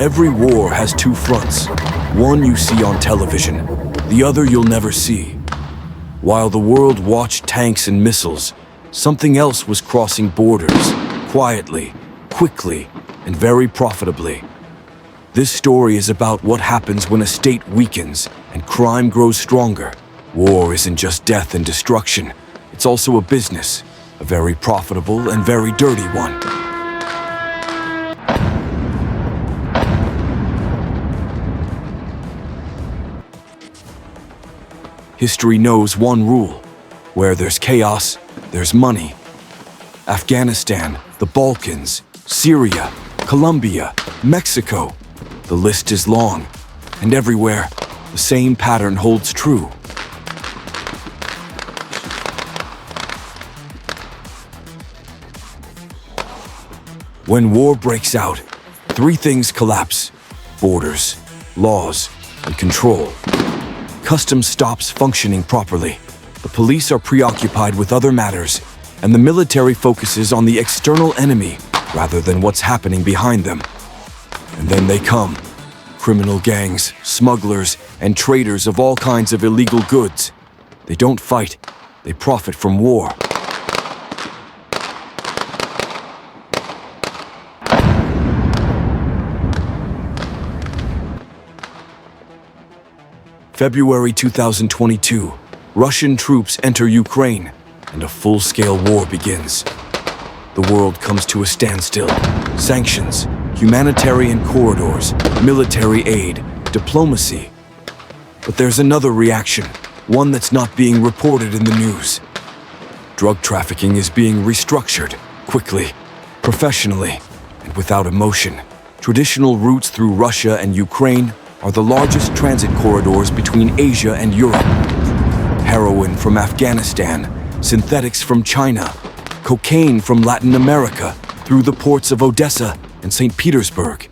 Every war has two fronts. One you see on television, the other you'll never see. While the world watched tanks and missiles, something else was crossing borders, quietly, quickly, and very profitably. This story is about what happens when a state weakens and crime grows stronger. War isn't just death and destruction, it's also a business, a very profitable and very dirty one. History knows one rule: where there's chaos, there's money. Afghanistan, the Balkans, Syria, Colombia, Mexico. The list is long, and everywhere, the same pattern holds true. When war breaks out, three things collapse: borders, laws, and control. Customs stops functioning properly. The police are preoccupied with other matters, and the military focuses on the external enemy rather than what's happening behind them. And then they come. Criminal gangs, smugglers, and traders of all kinds of illegal goods. They don't fight, they profit from war. February 2022, Russian troops enter Ukraine, and a full-scale war begins. The world comes to a standstill. Sanctions, humanitarian corridors, military aid, diplomacy. But there's another reaction, one that's not being reported in the news. Drug trafficking is being restructured, quickly, professionally, and without emotion. Traditional routes through Russia and Ukraine are the largest transit corridors between Asia and Europe. Heroin from Afghanistan, synthetics from China, cocaine from Latin America through the ports of Odessa and St. Petersburg.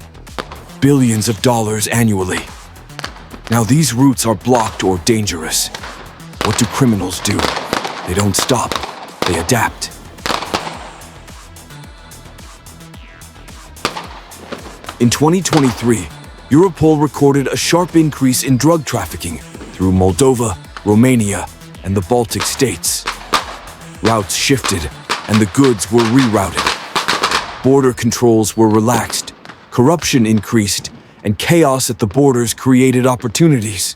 Billions of dollars annually. Now these routes are blocked or dangerous. What do criminals do? They don't stop, they adapt. In 2023, Europol recorded a sharp increase in drug trafficking through Moldova, Romania, and the Baltic states. Routes shifted, and the goods were rerouted. Border controls were relaxed, corruption increased, and chaos at the borders created opportunities.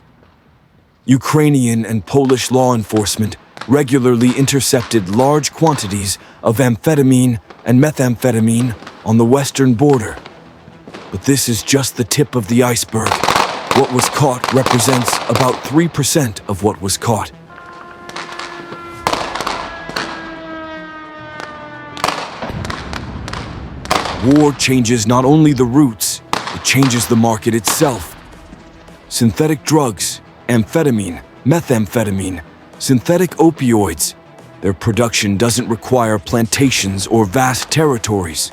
Ukrainian and Polish law enforcement regularly intercepted large quantities of amphetamine and methamphetamine on the western border. But this is just the tip of the iceberg. What was caught represents about 3% of what was caught. War changes not only the routes, it changes the market itself. Synthetic drugs, amphetamine, methamphetamine, synthetic opioids. Their production doesn't require plantations or vast territories.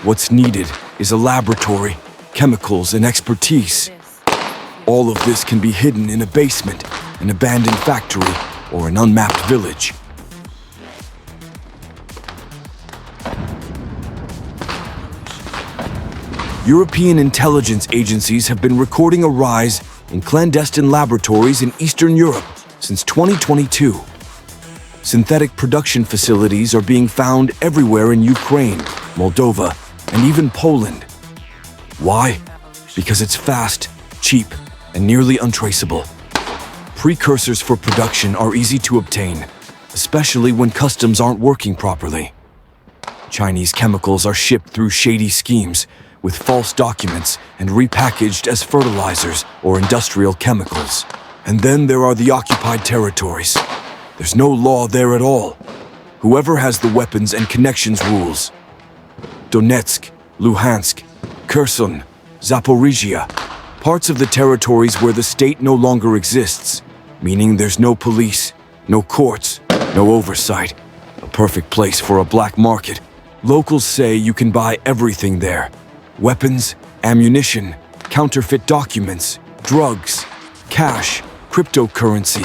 What's needed is a laboratory, chemicals, and expertise. All of this can be hidden in a basement, an abandoned factory, or an unmapped village. European intelligence agencies have been recording a rise in clandestine laboratories in Eastern Europe since 2022. Synthetic production facilities are being found everywhere in Ukraine, Moldova, and even Poland. Why? Because it's fast, cheap, and nearly untraceable. Precursors for production are easy to obtain, especially when customs aren't working properly. Chinese chemicals are shipped through shady schemes with false documents and repackaged as fertilizers or industrial chemicals. And then there are the occupied territories. There's no law there at all. Whoever has the weapons and connections rules. Donetsk, Luhansk, Kherson, Zaporizhia, parts of the territories where the state no longer exists, meaning there's no police, no courts, no oversight. A perfect place for a black market. Locals say you can buy everything there. Weapons, ammunition, counterfeit documents, drugs, cash, cryptocurrency,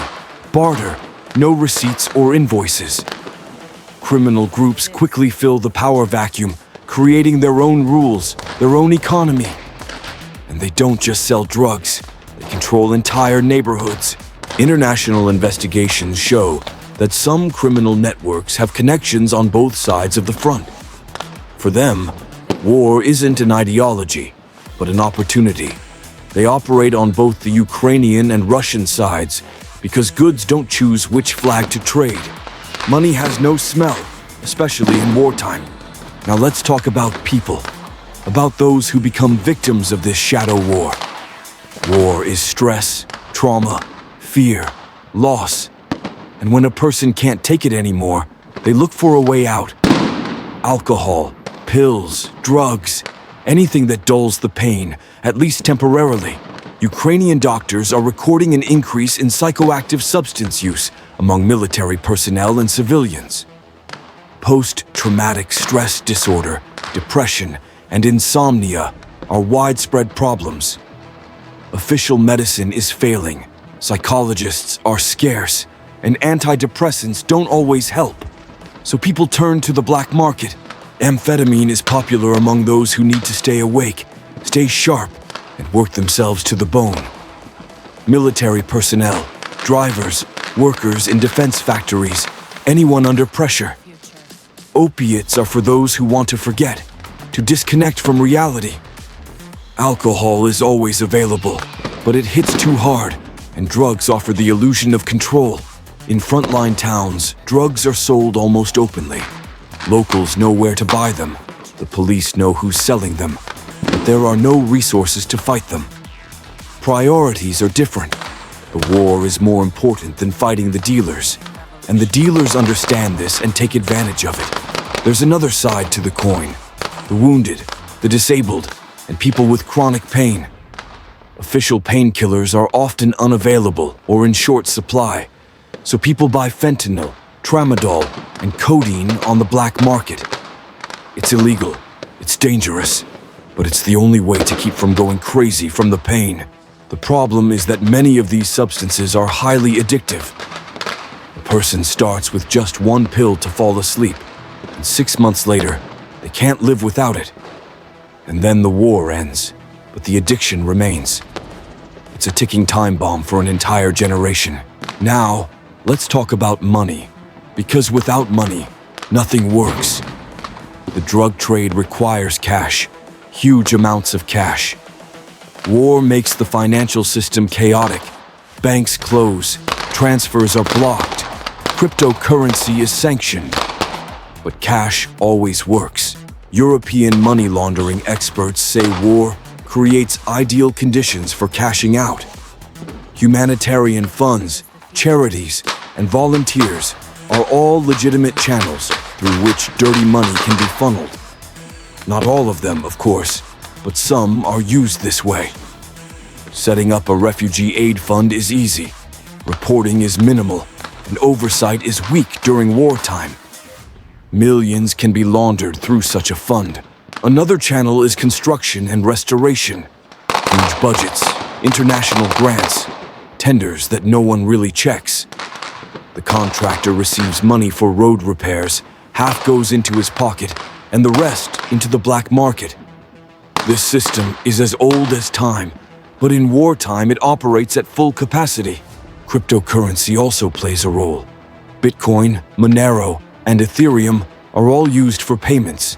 barter, no receipts or invoices. Criminal groups quickly fill the power vacuum, creating their own rules, their own economy. And they don't just sell drugs, they control entire neighborhoods. International investigations show that some criminal networks have connections on both sides of the front. For them, war isn't an ideology, but an opportunity. They operate on both the Ukrainian and Russian sides because goods don't choose which flag to trade. Money has no smell, especially in wartime. Now let's talk about people, about those who become victims of this shadow war. War is stress, trauma, fear, loss. And when a person can't take it anymore, they look for a way out. Alcohol, pills, drugs, anything that dulls the pain, at least temporarily. Ukrainian doctors are recording an increase in psychoactive substance use among military personnel and civilians. Post-traumatic stress disorder, depression, and insomnia are widespread problems. Official medicine is failing, psychologists are scarce, and antidepressants don't always help. So people turn to the black market. Amphetamine is popular among those who need to stay awake, stay sharp, and work themselves to the bone. Military personnel, drivers, workers in defense factories, anyone under pressure. Opiates are for those who want to forget, to disconnect from reality. Alcohol is always available, but it hits too hard, and drugs offer the illusion of control. In frontline towns, drugs are sold almost openly. Locals know where to buy them. The police know who's selling them. But there are no resources to fight them. Priorities are different. The war is more important than fighting the dealers. And the dealers understand this and take advantage of it. There's another side to the coin. The wounded, the disabled, and people with chronic pain. Official painkillers are often unavailable or in short supply. So people buy fentanyl, tramadol, and codeine on the black market. It's illegal, it's dangerous, but it's the only way to keep from going crazy from the pain. The problem is that many of these substances are highly addictive. A person starts with just one pill to fall asleep, and 6 months later, they can't live without it. And then the war ends, but the addiction remains. It's a ticking time bomb for an entire generation. Now, let's talk about money, because without money, nothing works. The drug trade requires cash, huge amounts of cash. War makes the financial system chaotic. Banks close, transfers are blocked, cryptocurrency is sanctioned. But cash always works. European money laundering experts say war creates ideal conditions for cashing out. Humanitarian funds, charities, and volunteers are all legitimate channels through which dirty money can be funneled. Not all of them, of course, but some are used this way. Setting up a refugee aid fund is easy. Reporting is minimal, and oversight is weak during wartime. Millions can be laundered through such a fund. Another channel is construction and restoration. Huge budgets, international grants, tenders that no one really checks. The contractor receives money for road repairs, half goes into his pocket, and the rest into the black market. This system is as old as time, but in wartime it operates at full capacity. Cryptocurrency also plays a role. Bitcoin, Monero, and Ethereum are all used for payments.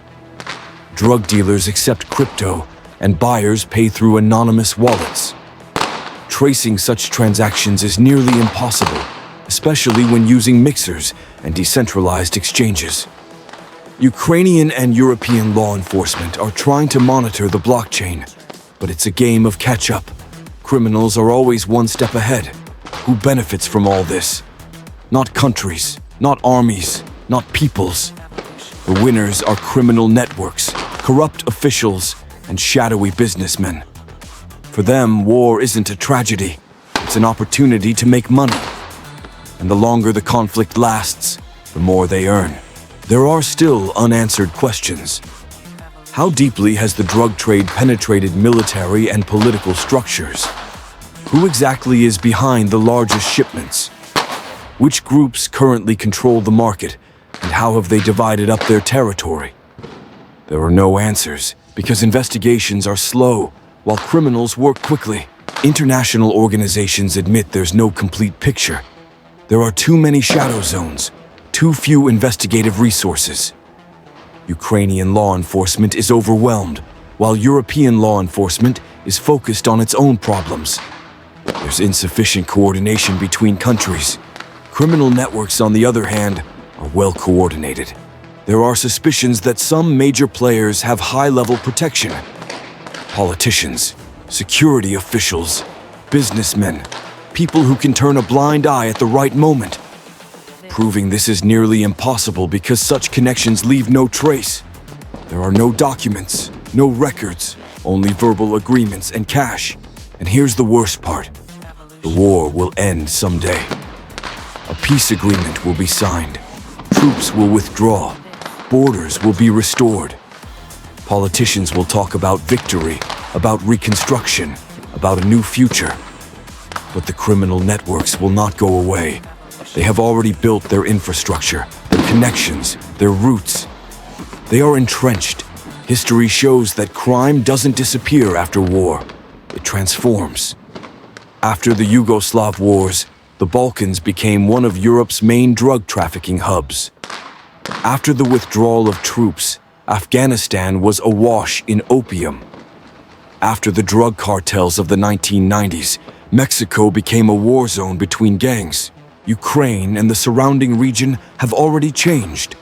Drug dealers accept crypto, and buyers pay through anonymous wallets. Tracing such transactions is nearly impossible, especially when using mixers and decentralized exchanges. Ukrainian and European law enforcement are trying to monitor the blockchain, but it's a game of catch-up. Criminals are always one step ahead. Who benefits from all this? Not countries, not armies, not peoples. The winners are criminal networks, corrupt officials, and shadowy businessmen. For them, war isn't a tragedy. It's an opportunity to make money. And the longer the conflict lasts, the more they earn. There are still unanswered questions. How deeply has the drug trade penetrated military and political structures? Who exactly is behind the largest shipments? Which groups currently control the market, and how have they divided up their territory? There are no answers because investigations are slow, but the truth is that while criminals work quickly. International organizations admit there's no complete picture. There are too many shadow zones, too few investigative resources. Ukrainian law enforcement is overwhelmed, while European law enforcement is focused on its own problems. There's insufficient coordination between countries. Criminal networks, on the other hand, are well coordinated. There are suspicions that some major players have high-level protection. Politicians, security officials, businessmen, people who can turn a blind eye at the right moment. Proving this is nearly impossible because such connections leave no trace. There are no documents, no records, only verbal agreements and cash. And here's the worst part. The war will end someday. A peace agreement will be signed. Troops will withdraw. Borders will be restored. Politicians will talk about victory, about reconstruction, about a new future. But the criminal networks will not go away. They have already built their infrastructure, their connections, their roots. They are entrenched. History shows that crime doesn't disappear after war. It transforms. After the Yugoslav wars, the Balkans became one of Europe's main drug trafficking hubs. After the withdrawal of troops, Afghanistan was awash in opium. After the drug cartels of the 1990s, Mexico became a war zone between gangs. Ukraine and the surrounding region have already changed.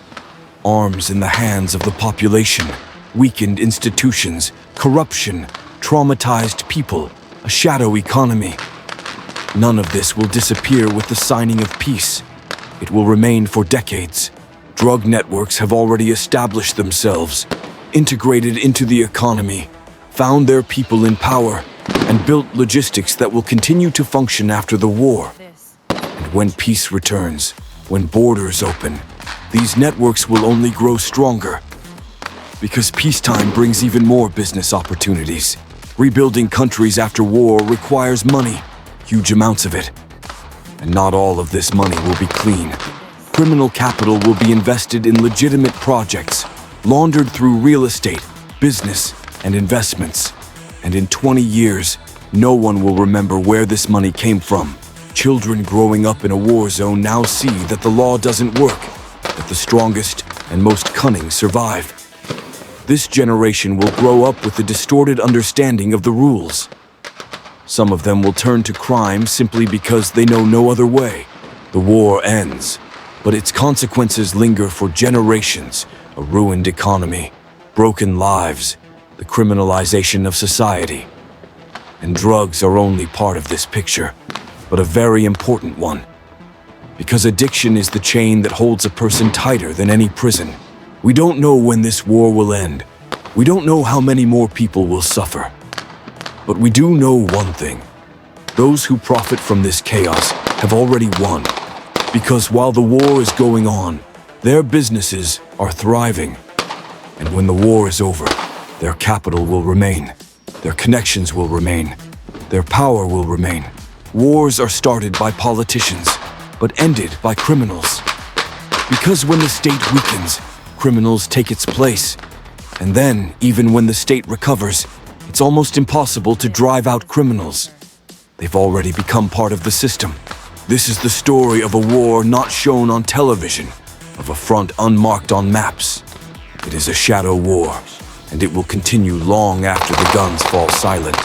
Arms in the hands of the population, weakened institutions, corruption, traumatized people, a shadow economy. None of this will disappear with the signing of peace. It will remain for decades. Drug networks have already established themselves, integrated into the economy, found their people in power, and built logistics that will continue to function after the war. And when peace returns, when borders open, these networks will only grow stronger. Because peacetime brings even more business opportunities. Rebuilding countries after war requires money, huge amounts of it. And not all of this money will be clean. Criminal capital will be invested in legitimate projects, laundered through real estate, business, and investments. And in 20 years, no one will remember where this money came from. Children growing up in a war zone now see that the law doesn't work, that the strongest and most cunning survive. This generation will grow up with a distorted understanding of the rules. Some of them will turn to crime simply because they know no other way. The war ends, but its consequences linger for generations. A ruined economy, broken lives, the criminalization of society. And drugs are only part of this picture, but a very important one. Because addiction is the chain that holds a person tighter than any prison. We don't know when this war will end. We don't know how many more people will suffer. But we do know one thing. Those who profit from this chaos have already won. Because while the war is going on, their businesses are thriving. And when the war is over, their capital will remain. Their connections will remain. Their power will remain. Wars are started by politicians, but ended by criminals. Because when the state weakens, criminals take its place. And then, even when the state recovers, it's almost impossible to drive out criminals. They've already become part of the system. This is the story of a war not shown on television, of a front unmarked on maps. It is a shadow war, and it will continue long after the guns fall silent.